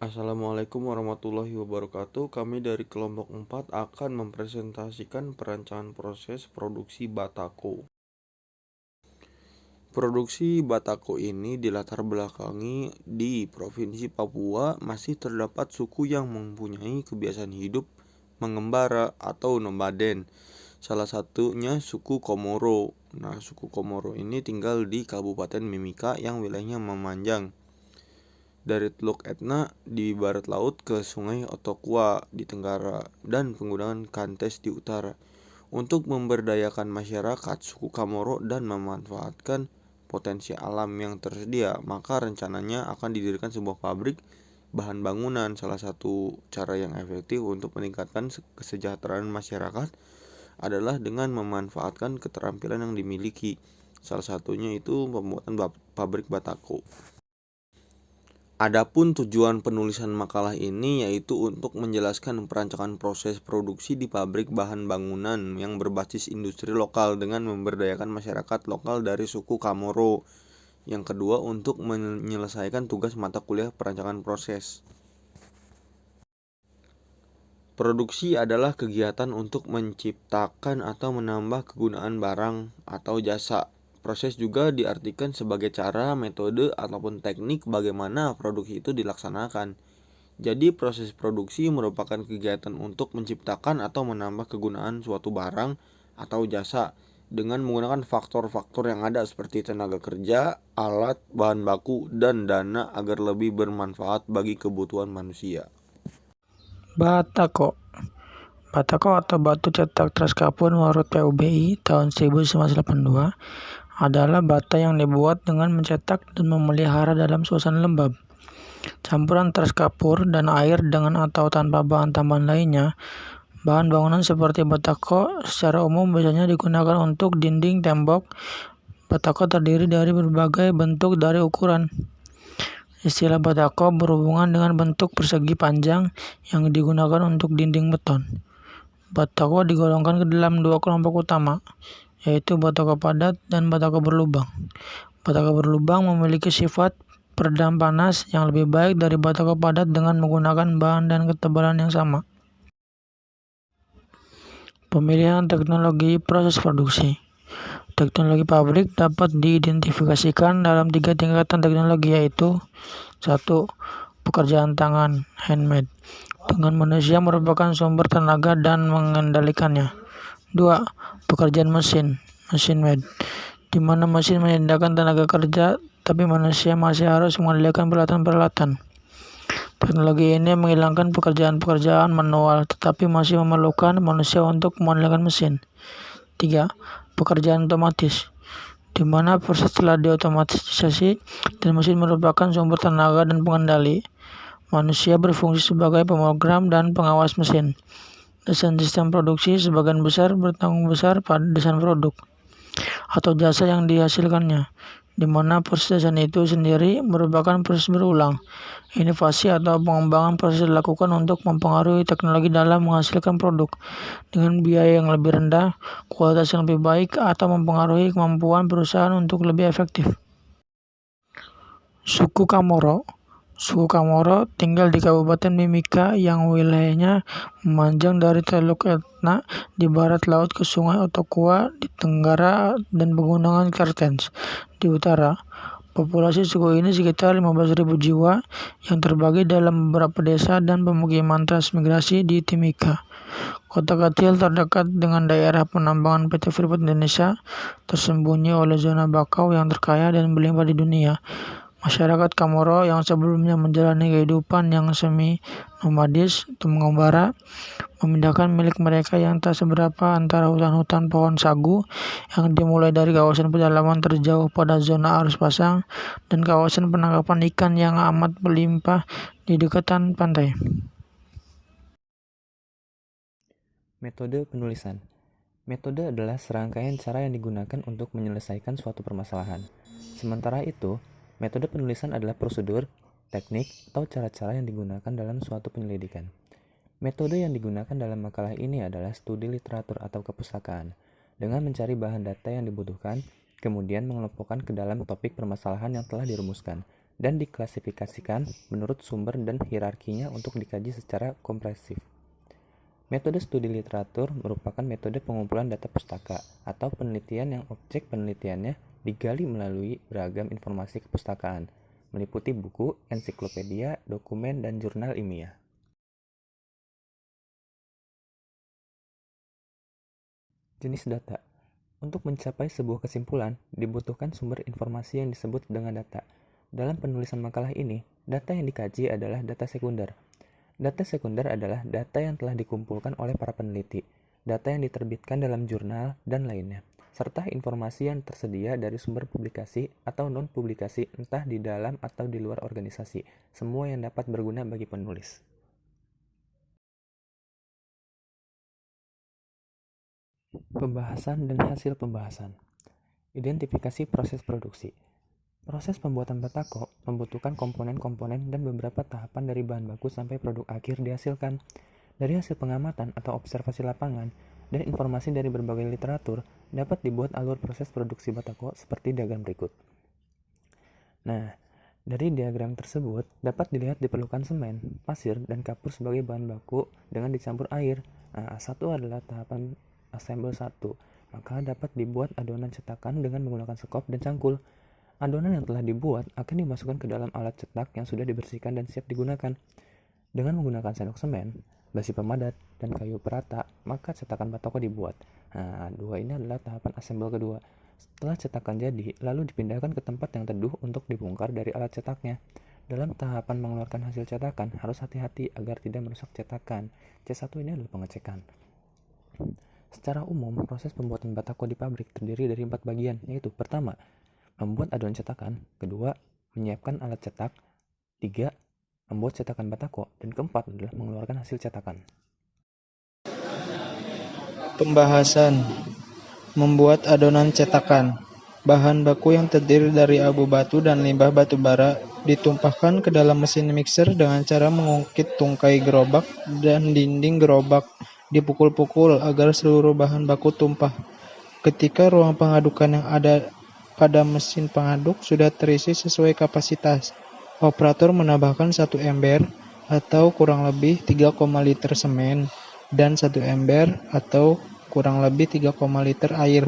Assalamualaikum warahmatullahi wabarakatuh. Kami dari kelompok 4 akan mempresentasikan perancangan proses produksi batako. Produksi batako ini dilatar belakangi di Provinsi Papua masih terdapat suku yang mempunyai kebiasaan hidup mengembara atau nomaden. Salah satunya suku Komoro. Nah, suku Komoro ini tinggal di Kabupaten Mimika yang wilayahnya memanjang dari Teluk Etna di barat laut ke Sungai Otokwa di tenggara dan penggunaan Kantes di utara. Untuk memberdayakan masyarakat suku Kamoro dan memanfaatkan potensi alam yang tersedia, maka rencananya akan didirikan sebuah pabrik bahan bangunan. Salah satu cara yang efektif untuk meningkatkan kesejahteraan masyarakat adalah dengan memanfaatkan keterampilan yang dimiliki. Salah satunya itu pembuatan pabrik batako. Adapun tujuan penulisan makalah ini yaitu untuk menjelaskan perancangan proses produksi di pabrik bahan bangunan yang berbasis industri lokal dengan memberdayakan masyarakat lokal dari suku Kamoro. Yang kedua, untuk menyelesaikan tugas mata kuliah perancangan proses. Produksi adalah kegiatan untuk menciptakan atau menambah kegunaan barang atau jasa. Proses juga diartikan sebagai cara, metode, ataupun teknik bagaimana produksi itu dilaksanakan. Jadi proses produksi merupakan kegiatan untuk menciptakan atau menambah kegunaan suatu barang atau jasa dengan menggunakan faktor-faktor yang ada seperti tenaga kerja, alat, bahan baku, dan dana agar lebih bermanfaat bagi kebutuhan manusia. Batako Batako atau batu cetak teras kapur menurut PUBI tahun 1982 adalah bata yang dibuat dengan mencetak dan memelihara dalam suasana lembab. Campuran teras kapur dan air dengan atau tanpa bahan tambahan lainnya. Bahan bangunan seperti batako secara umum biasanya digunakan untuk dinding tembok. Batako terdiri dari berbagai bentuk dari ukuran. Istilah batako berhubungan dengan bentuk persegi panjang yang digunakan untuk dinding beton. Batako digolongkan ke dalam dua kelompok utama, yaitu batako padat dan batako berlubang. Batako berlubang memiliki sifat peredam panas yang lebih baik dari batako padat dengan menggunakan bahan dan ketebalan yang sama. Pemilihan teknologi proses produksi. Teknologi pabrik dapat diidentifikasikan dalam 3 tingkatan teknologi, yaitu 1. Pekerjaan tangan handmade dengan manusia merupakan sumber tenaga dan mengendalikannya. 2. Pekerjaan mesin machine made di mana mesin menyediakan tenaga kerja tapi manusia masih harus mengendalikan peralatan-peralatan. Teknologi ini menghilangkan pekerjaan-pekerjaan manual tetapi masih memerlukan manusia untuk mengendalikan mesin. 3. Pekerjaan otomatis di mana proses telah diotomatisasi dan mesin merupakan sumber tenaga dan pengendali. Manusia berfungsi sebagai pemrogram dan pengawas mesin. Desain sistem produksi sebagian besar bertanggung besar pada desain produk atau jasa yang dihasilkannya, di mana proses desain itu sendiri merupakan proses berulang. Inovasi atau pengembangan proses dilakukan untuk mempengaruhi teknologi dalam menghasilkan produk dengan biaya yang lebih rendah, kualitas yang lebih baik, atau mempengaruhi kemampuan perusahaan untuk lebih efektif. Suku Kamoro tinggal di Kabupaten Mimika yang wilayahnya memanjang dari Teluk Etna di barat laut ke Sungai Otokwa di tenggara dan pegunungan Kartens di utara. Populasi suku ini sekitar 15.000 jiwa yang terbagi dalam beberapa desa dan pemukiman transmigrasi di Timika. Kota kecil terdekat dengan daerah penambangan PT Freeport Indonesia, tersembunyi oleh zona bakau yang terkaya dan berlimpah di dunia. Masyarakat Kamoro yang sebelumnya menjalani kehidupan yang semi-nomadis atau mengembara, memindahkan milik mereka yang tak seberapa antara hutan-hutan pohon sagu yang dimulai dari kawasan pedalaman terjauh pada zona arus pasang dan kawasan penangkapan ikan yang amat berlimpah di dekatan pantai. Metode penulisan. Metode adalah serangkaian cara yang digunakan untuk menyelesaikan suatu permasalahan. Sementara itu, metode penulisan adalah prosedur, teknik, atau cara-cara yang digunakan dalam suatu penyelidikan. Metode yang digunakan dalam makalah ini adalah studi literatur atau kepustakaan, dengan mencari bahan data yang dibutuhkan, kemudian mengelompokkan ke dalam topik permasalahan yang telah dirumuskan, dan diklasifikasikan menurut sumber dan hierarkinya untuk dikaji secara komprehensif. Metode studi literatur merupakan metode pengumpulan data pustaka atau penelitian yang objek penelitiannya digali melalui beragam informasi kepustakaan, meliputi buku, ensiklopedia, dokumen, dan jurnal ilmiah. Jenis data. Untuk mencapai sebuah kesimpulan, dibutuhkan sumber informasi yang disebut dengan data. Dalam penulisan makalah ini, data yang dikaji adalah data sekunder. Data sekunder adalah data yang telah dikumpulkan oleh para peneliti, data yang diterbitkan dalam jurnal, dan lainnya, serta informasi yang tersedia dari sumber publikasi atau non-publikasi entah di dalam atau di luar organisasi, semua yang dapat berguna bagi penulis. Pembahasan dan hasil pembahasan. Identifikasi proses produksi. Proses pembuatan batako membutuhkan komponen-komponen dan beberapa tahapan dari bahan baku sampai produk akhir dihasilkan. Dari hasil pengamatan atau observasi lapangan dan informasi dari berbagai literatur dapat dibuat alur proses produksi batako seperti diagram berikut. Nah, dari diagram tersebut dapat dilihat diperlukan semen, pasir, dan kapur sebagai bahan baku dengan dicampur air. Nah, satu adalah tahapan assemble 1, maka dapat dibuat adonan cetakan dengan menggunakan sekop dan cangkul. Adonan yang telah dibuat akan dimasukkan ke dalam alat cetak yang sudah dibersihkan dan siap digunakan. Dengan menggunakan sendok semen, besi pemadat, dan kayu perata, maka cetakan batako dibuat. Nah, 2 ini adalah tahapan assemble kedua. Setelah cetakan jadi, lalu dipindahkan ke tempat yang teduh untuk dibongkar dari alat cetaknya. Dalam tahapan mengeluarkan hasil cetakan, harus hati-hati agar tidak merusak cetakan. C1 ini adalah pengecekan. Secara umum, proses pembuatan batako di pabrik terdiri dari 4 bagian, yaitu pertama, membuat adonan cetakan, kedua, menyiapkan alat cetak, 3, membuat cetakan batako, dan keempat adalah mengeluarkan hasil cetakan. Pembahasan. Membuat adonan cetakan. Bahan baku yang terdiri dari abu batu dan limbah batu bara ditumpahkan ke dalam mesin mixer dengan cara mengungkit tungkai gerobak dan dinding gerobak. Dipukul-pukul agar seluruh bahan baku tumpah. Ketika ruang pengadukan yang ada pada mesin pengaduk sudah terisi sesuai kapasitas, operator menambahkan 1 ember atau kurang lebih 3, liter semen dan 1 ember atau kurang lebih 3, liter air.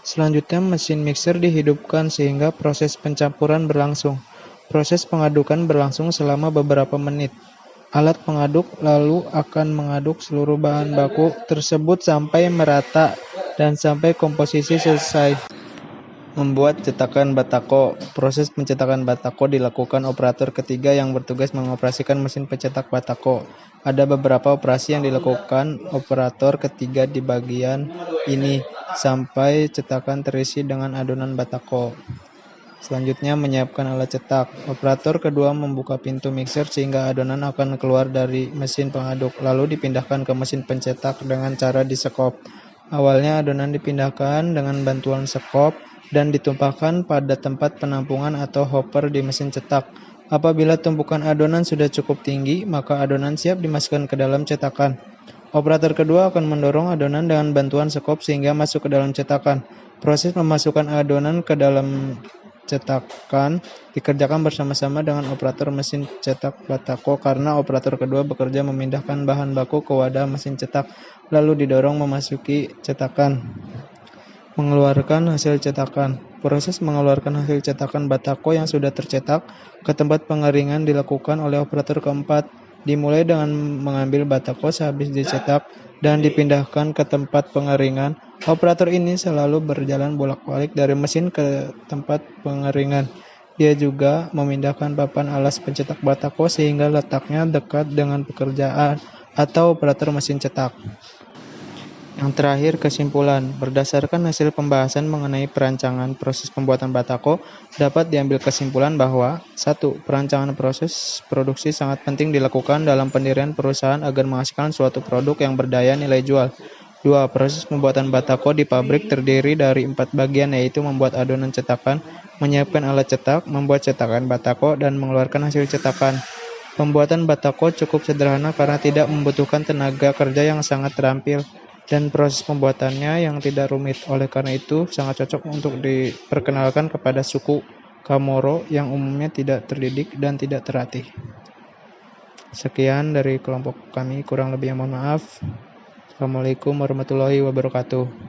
Selanjutnya mesin mixer dihidupkan sehingga proses pencampuran berlangsung. Proses pengadukan berlangsung selama beberapa menit. Alat pengaduk lalu akan mengaduk seluruh bahan baku tersebut sampai merata dan sampai komposisi selesai. Membuat cetakan batako. Proses pencetakan batako dilakukan operator ketiga yang bertugas mengoperasikan mesin pencetak batako. Ada beberapa operasi yang dilakukan operator ketiga di bagian ini sampai cetakan terisi dengan adonan batako. Selanjutnya menyiapkan alat cetak. Operator kedua membuka pintu mixer sehingga adonan akan keluar dari mesin pengaduk, lalu dipindahkan ke mesin pencetak dengan cara disekop. Awalnya adonan dipindahkan dengan bantuan sekop dan ditumpahkan pada tempat penampungan atau hopper di mesin cetak. Apabila tumpukan adonan sudah cukup tinggi, maka adonan siap dimasukkan ke dalam cetakan. Operator kedua akan mendorong adonan dengan bantuan sekop sehingga masuk ke dalam cetakan. Proses memasukkan adonan ke dalam cetakan dikerjakan bersama-sama dengan operator mesin cetak batako karena operator kedua bekerja memindahkan bahan baku ke wadah mesin cetak lalu didorong memasuki cetakan. Mengeluarkan hasil cetakan. Proses mengeluarkan hasil cetakan batako yang sudah tercetak ke tempat pengeringan dilakukan oleh operator keempat. Dimulai dengan mengambil batako sehabis dicetak dan dipindahkan ke tempat pengeringan. Operator ini selalu berjalan bolak-balik dari mesin ke tempat pengeringan. Dia juga memindahkan papan alas pencetak batako sehingga letaknya dekat dengan pekerjaan atau operator mesin cetak. Yang terakhir, kesimpulan. Berdasarkan hasil pembahasan mengenai perancangan proses pembuatan batako, dapat diambil kesimpulan bahwa 1. Perancangan proses produksi sangat penting dilakukan dalam pendirian perusahaan agar menghasilkan suatu produk yang berdaya nilai jual. 2. Proses pembuatan batako di pabrik terdiri dari 4 bagian, yaitu membuat adonan cetakan, menyiapkan alat cetak, membuat cetakan batako, dan mengeluarkan hasil cetakan. Pembuatan batako cukup sederhana karena tidak membutuhkan tenaga kerja yang sangat terampil dan proses pembuatannya yang tidak rumit. Oleh karena itu, sangat cocok untuk diperkenalkan kepada suku Kamoro yang umumnya tidak terdidik dan tidak terlatih. Sekian dari kelompok kami, kurang lebihnya mohon maaf. Assalamualaikum warahmatullahi wabarakatuh.